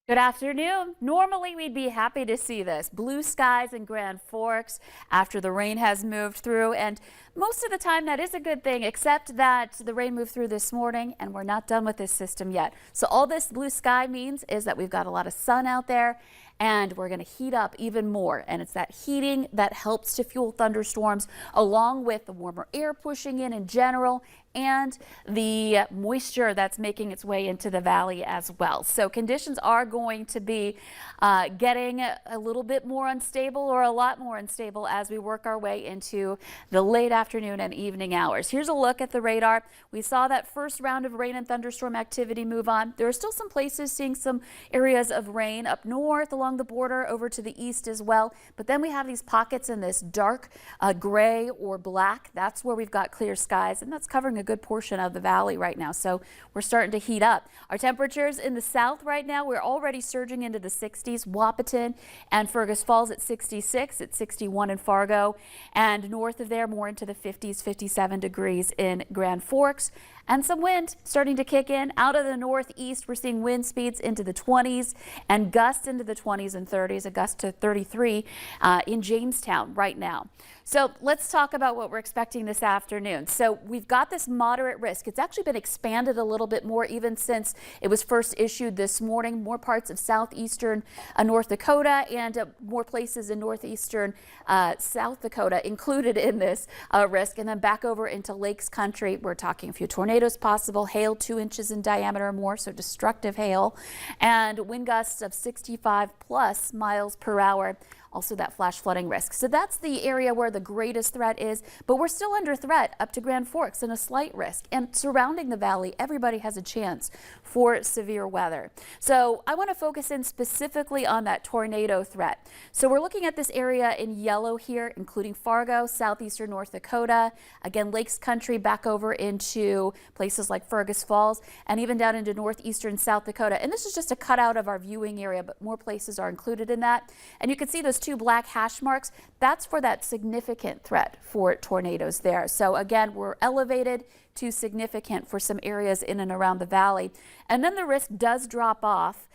Good afternoon. Normally, we'd be happy to see this. Blue skies in Grand Forks after the rain has moved through. And most of the time, that is a good thing, except that the rain moved through this morning and we're not done with this system yet. So all this blue sky means is that we've got a lot of sun out there and we're going to heat up even more. And it's that heating that helps to fuel thunderstorms, along with the warmer air pushing in general, and the moisture that's making its way into the valley as well. So conditions are going to be getting a little bit more unstable, or a lot more unstable, as we work our way into the late afternoon and evening hours. Here's a look at the radar. We saw that first round of rain and thunderstorm activity move on. There are still some places seeing some areas of rain up north along the border, over to the east as well. But then we have these pockets in this dark gray or black. That's where we've got clear skies, and that's covering a good portion of the valley right now. So we're starting to heat up. Our temperatures in the south right now, we're already surging into the 60s. Wahpeton and Fergus Falls at 66, at 61 in Fargo, and north of there more into the 50s, 57 degrees in Grand Forks. And some wind starting to kick in out of the northeast. We're seeing wind speeds into the 20s and gusts into the 20s and 30s, a gust to 33 in Jamestown right now. So let's talk about what we're expecting this afternoon. So we've got this moderate risk. It's actually been expanded a little bit more even since it was first issued this morning. More parts of southeastern North Dakota and more places in northeastern South Dakota included in this risk. And then back over into Lakes Country, we're talking a few tornadoes possible, hail 2 inches in diameter or more, so destructive hail, and wind gusts of 65 plus miles per hour. Also that flash flooding risk. So that's the area where the greatest threat is, but we're still under threat up to Grand Forks and a slight risk. And surrounding the valley, everybody has a chance for severe weather. So I want to focus in specifically on that tornado threat. So we're looking at this area in yellow here, including Fargo, southeastern North Dakota, again, Lakes Country back over into places like Fergus Falls, and even down into northeastern South Dakota. And this is just a cutout of our viewing area, but more places are included in that. And you can see those 2 black hash marks. That's for that significant threat for tornadoes there. So again, we're elevated to significant for some areas in and around the valley. And then the risk does drop off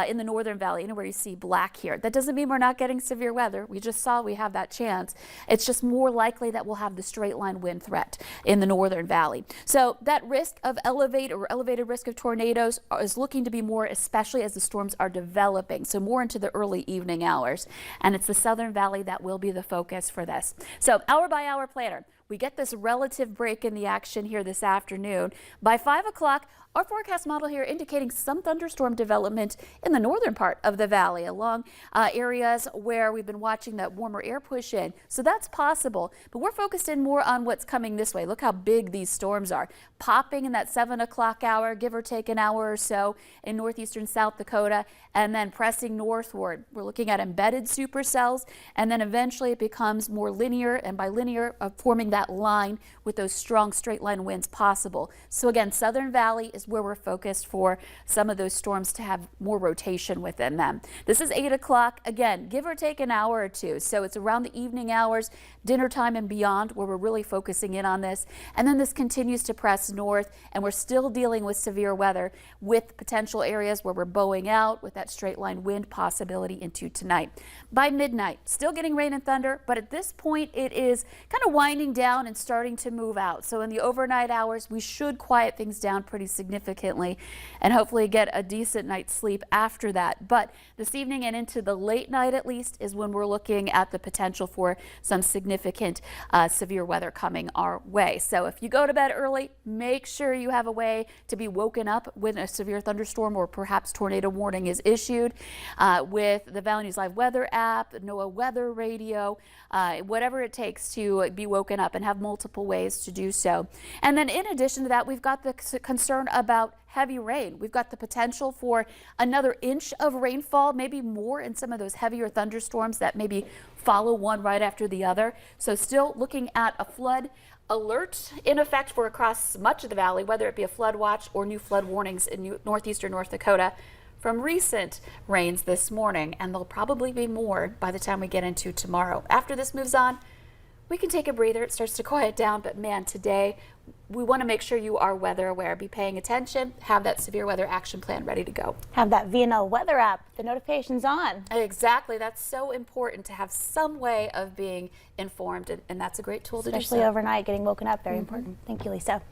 in the northern valley, where you see black here. That doesn't mean we're not getting severe weather. We just saw we have that chance. It's just more likely that we'll have the straight line wind threat in the northern valley. So that risk of elevated risk of tornadoes is looking to be more, especially as the storms are developing. So more into the early evening hours. And it's the southern valley that will be the focus for this. So hour by hour planner. We get this relative break in the action here this afternoon. By 5 o'clock, our forecast model here indicating some thunderstorm development in the northern part of the valley, along areas where we've been watching that warmer air push in. So that's possible, but we're focused in more on what's coming this way. Look how big these storms are. Popping in that 7 o'clock hour, give or take an hour or so in northeastern South Dakota, and then pressing northward. We're looking at embedded supercells, and then eventually it becomes more linear, and by linear, forming that line with those strong straight line winds possible. So again, southern valley is where we're focused for some of those storms to have more rotation within them. This is 8 o'clock. Again, give or take an hour or two. So it's around the evening hours, dinner time and beyond, where we're really focusing in on this. And then this continues to press north, and we're still dealing with severe weather, with potential areas where we're bowing out with that straight line wind possibility into tonight. By midnight, still getting rain and thunder, but at this point it is kind of winding down and starting to move out. So in the overnight hours, we should quiet things down pretty significantly and hopefully get a decent night's sleep after that. But this evening and into the late night, at least, is when we're looking at the potential for some significant severe weather coming our way. So if you go to bed early, make sure you have a way to be woken up when a severe thunderstorm or perhaps tornado warning is issued with the Valley News Live weather app, NOAA weather radio, whatever it takes to be woken up, and have multiple ways to do so. And then in addition to that, we've got the concern about heavy rain. We've got the potential for another inch of rainfall, maybe more in some of those heavier thunderstorms that maybe follow one right after the other. So still looking at a flood alert in effect for across much of the valley, whether it be a flood watch or new flood warnings in northeastern North Dakota from recent rains this morning. And there'll probably be more by the time we get into tomorrow. After this moves on, we can take a breather. It starts to quiet down, but man, today we want to make sure you are weather aware. Be paying attention. Have that severe weather action plan ready to go. Have that VNL weather app, the notifications on. Exactly. That's so important to have some way of being informed, and that's a great tool to do so. Especially overnight, getting woken up, very important. Thank you, Lisa.